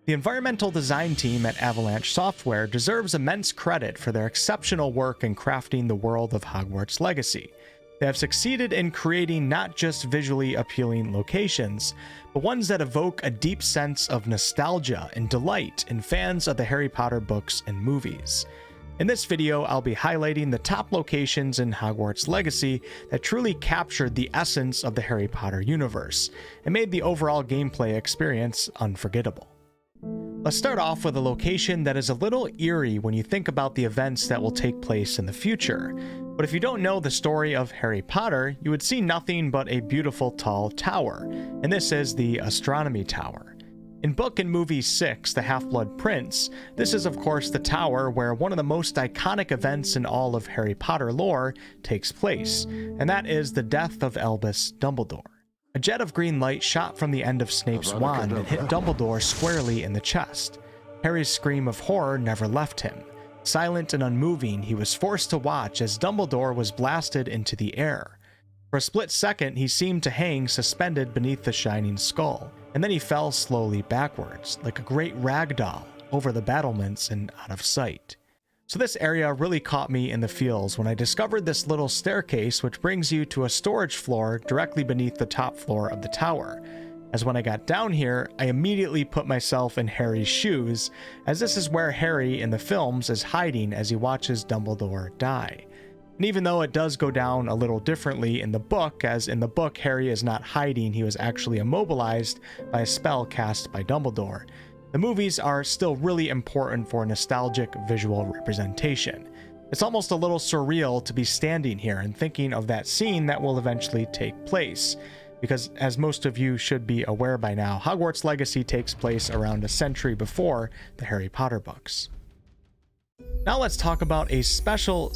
The environmental design team at Avalanche Software deserves immense credit for their exceptional work in crafting the world of Hogwarts Legacy. They have succeeded in creating not just visually appealing locations, but ones that evoke a deep sense of nostalgia and delight in fans of the Harry Potter books and movies. In this video, I'll be highlighting the top locations in Hogwarts Legacy that truly captured the essence of the Harry Potter universe and made the overall gameplay experience unforgettable. Let's start off with a location that is a little eerie when you think about the events that will take place in the future. But if you don't know the story of Harry Potter, you would see nothing but a beautiful tall tower, and this is the Astronomy Tower. In book and movie 6, The Half-Blood Prince, this is of course the tower where one of the most iconic events in all of Harry Potter lore takes place, and that is the death of Albus Dumbledore. A jet of green light shot from the end of Snape's wand and hit Dumbledore squarely in the chest. Harry's scream of horror never left him. Silent and unmoving, he was forced to watch as Dumbledore was blasted into the air. For a split second, he seemed to hang suspended beneath the shining skull, and then he fell slowly backwards, like a great rag doll, over the battlements and out of sight. So this area really caught me in the feels when I discovered this little staircase which brings you to a storage floor directly beneath the top floor of the tower. As when I got down here, I immediately put myself in Harry's shoes, as this is where Harry in the films is hiding as he watches Dumbledore die. And even though it does go down a little differently in the book, as in the book Harry is not hiding, he was actually immobilized by a spell cast by Dumbledore, the movies are still really important for nostalgic visual representation. It's almost a little surreal to be standing here and thinking of that scene that will eventually take place, because as most of you should be aware by now, Hogwarts Legacy takes place around a century before the Harry Potter books. Now let's talk about a special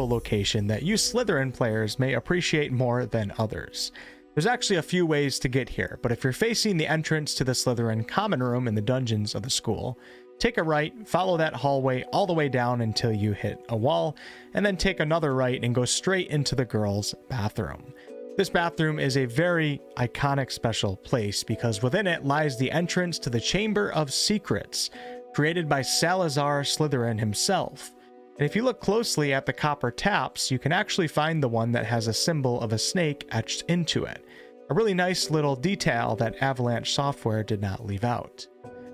location that you Slytherin players may appreciate more than others. There's actually a few ways to get here, but if you're facing the entrance to the Slytherin common room in the dungeons of the school, take a right, follow that hallway all the way down until you hit a wall, and then take another right and go straight into the girls' bathroom. This bathroom is a very iconic special place because within it lies the entrance to the Chamber of Secrets, created by Salazar Slytherin himself. And if you look closely at the copper taps, you can actually find the one that has a symbol of a snake etched into it. A really nice little detail that Avalanche Software did not leave out.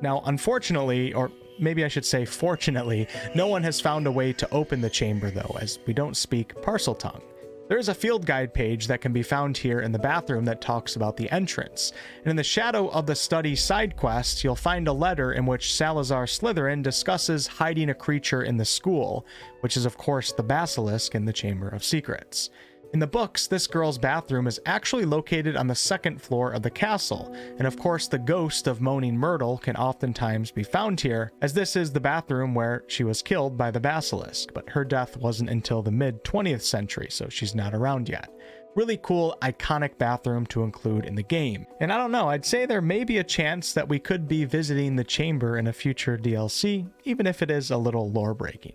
Now, unfortunately, or maybe I should say fortunately, no one has found a way to open the chamber though, as we don't speak Parseltongue. There is a field guide page that can be found here in the bathroom that talks about the entrance, and in the shadow of the study side quest, you'll find a letter in which Salazar Slytherin discusses hiding a creature in the school, which is of course the basilisk in the Chamber of Secrets. In the books, this girl's bathroom is actually located on the second floor of the castle, and of course the ghost of Moaning Myrtle can oftentimes be found here, as this is the bathroom where she was killed by the basilisk, but her death wasn't until the mid-20th century, so she's not around yet. Really cool, iconic bathroom to include in the game. And I don't know, I'd say there may be a chance that we could be visiting the chamber in a future DLC, even if it is a little lore-breaking.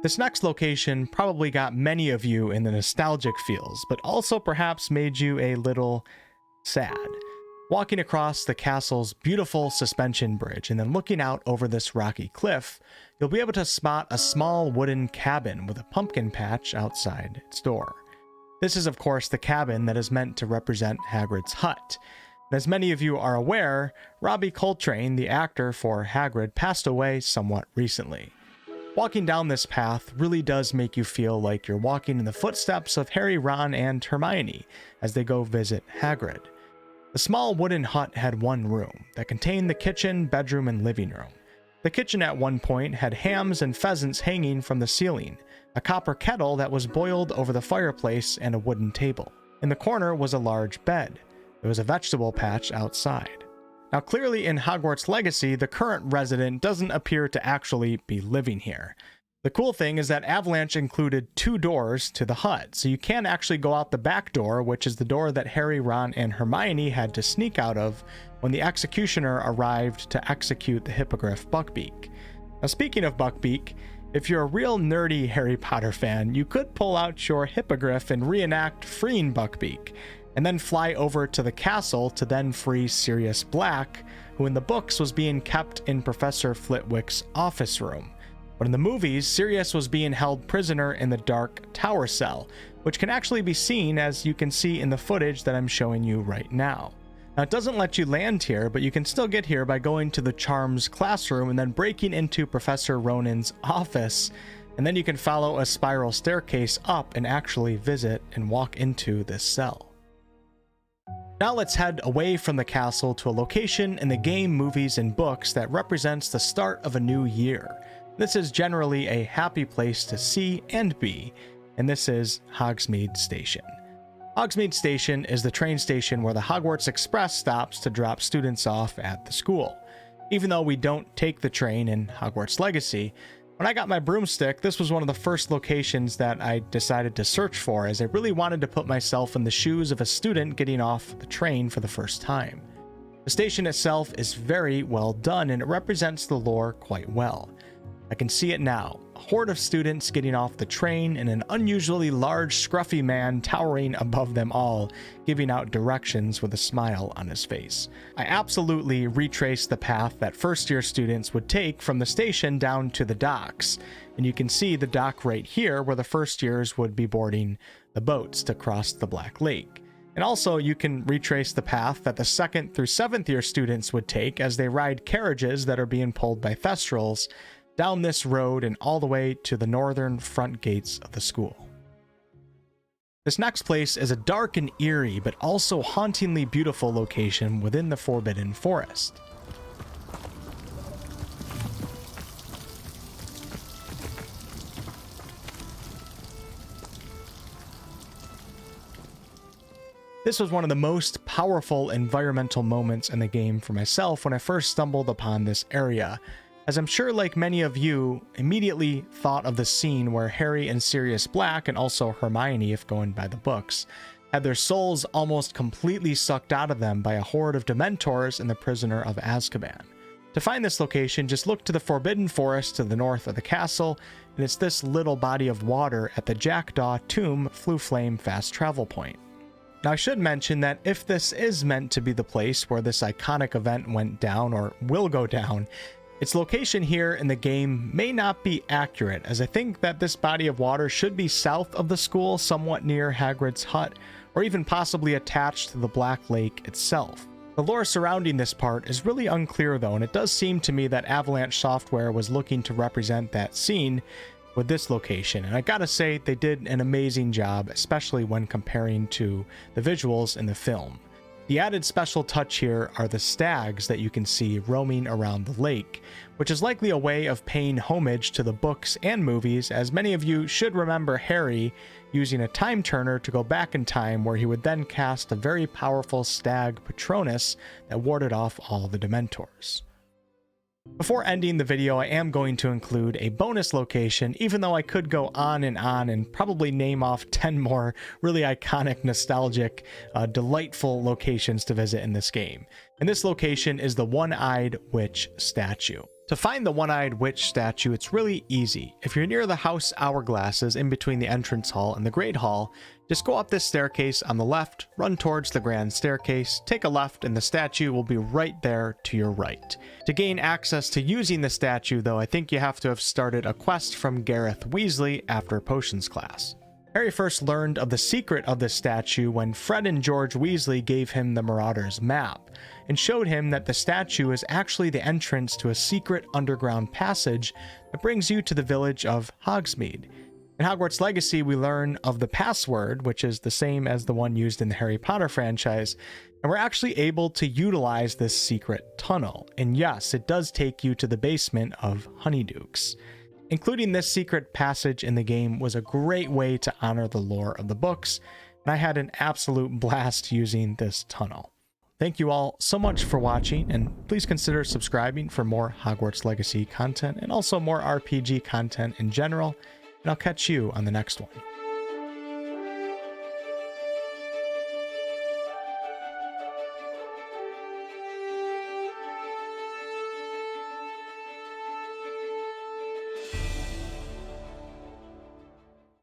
This next location probably got many of you in the nostalgic feels, but also perhaps made you a little sad. Walking across the castle's beautiful suspension bridge and then looking out over this rocky cliff, you'll be able to spot a small wooden cabin with a pumpkin patch outside its door. This is of course the cabin that is meant to represent Hagrid's hut. And as many of you are aware, Robbie Coltrane, the actor for Hagrid, passed away somewhat recently. Walking down this path really does make you feel like you're walking in the footsteps of Harry, Ron, and Hermione as they go visit Hagrid. The small wooden hut had one room that contained the kitchen, bedroom, and living room. The kitchen at one point had hams and pheasants hanging from the ceiling, a copper kettle that was boiled over the fireplace, and a wooden table. In the corner was a large bed. There was a vegetable patch outside. Now clearly in Hogwarts Legacy, the current resident doesn't appear to actually be living here. The cool thing is that Avalanche included 2 doors to the hut, so you can actually go out the back door, which is the door that Harry, Ron, and Hermione had to sneak out of when the executioner arrived to execute the hippogriff Buckbeak. Now speaking of Buckbeak, if you're a real nerdy Harry Potter fan, you could pull out your hippogriff and reenact freeing Buckbeak. and then fly over to the castle to then free Sirius Black, who in the books was being kept in Professor Flitwick's office room. But in the movies, Sirius was being held prisoner in the dark tower cell, which can actually be seen as you can see in the footage that I'm showing you right now. Now, it doesn't let you land here, but you can still get here by going to the Charms classroom and then breaking into Professor Ronen's office, and then you can follow a spiral staircase up and actually visit and walk into this cell. Now let's head away from the castle to a location in the game, movies, and books that represents the start of a new year. This is generally a happy place to see and be, and this is Hogsmead Station. Hogsmeade Station is the train station where the Hogwarts Express stops to drop students off at the school. Even though we don't take the train in Hogwarts Legacy, when I got my broomstick, this was one of the first locations that I decided to search for, as I really wanted to put myself in the shoes of a student getting off the train for the first time. The station itself is very well done, and it represents the lore quite well. I can see it now. A horde of students getting off the train and an unusually large, scruffy man towering above them all, giving out directions with a smile on his face. I absolutely retraced the path that first-year students would take from the station down to the docks, and you can see the dock right here where the first years would be boarding the boats to cross the Black Lake. And also you can retrace the path that the 2nd through 7th year students would take as they ride carriages that are being pulled by Thestrals down this road and all the way to the northern front gates of the school. This next place is a dark and eerie, but also hauntingly beautiful location within the Forbidden Forest. This was one of the most powerful environmental moments in the game for myself when I first stumbled upon this area, as I'm sure like many of you immediately thought of the scene where Harry and Sirius Black, and also Hermione if going by the books, had their souls almost completely sucked out of them by a horde of Dementors in the Prisoner of Azkaban. To find this location, just look to the Forbidden Forest to the north of the castle, and it's this little body of water at the Jackdaw Tomb Floo-Flame fast travel point. Now I should mention that if this is meant to be the place where this iconic event went down or will go down, its location here in the game may not be accurate, as I think that this body of water should be south of the school, somewhat near Hagrid's hut, or even possibly attached to the Black Lake itself. The lore surrounding this part is really unclear though, and it does seem to me that Avalanche Software was looking to represent that scene with this location, and I gotta say they did an amazing job, especially when comparing to the visuals in the film. The added special touch here are the stags that you can see roaming around the lake, which is likely a way of paying homage to the books and movies, as many of you should remember Harry using a time turner to go back in time, where he would then cast a very powerful stag Patronus that warded off all the Dementors. Before ending the video, I am going to include a bonus location, even though I could go on and probably name off 10 more really iconic, nostalgic, delightful locations to visit in this game. And this location is the One-Eyed Witch statue. To find the One-Eyed Witch statue, it's really easy. If you're near the house hourglasses in between the entrance hall and the Great Hall, just go up this staircase on the left, run towards the grand staircase, take a left, and the statue will be right there to your right. To gain access to using the statue though, I think you have to have started a quest from Gareth Weasley after potions class. Harry first learned of the secret of this statue when Fred and George Weasley gave him the Marauder's map, and showed him that the statue is actually the entrance to a secret underground passage that brings you to the village of Hogsmeade. In Hogwarts Legacy, we learn of the password, which is the same as the one used in the Harry Potter franchise, and we're actually able to utilize this secret tunnel. And yes, it does take you to the basement of Honeydukes. Including this secret passage in the game was a great way to honor the lore of the books, and I had an absolute blast using this tunnel. Thank you all so much for watching, and please consider subscribing for more Hogwarts Legacy content and also more RPG content in general, and I'll catch you on the next one.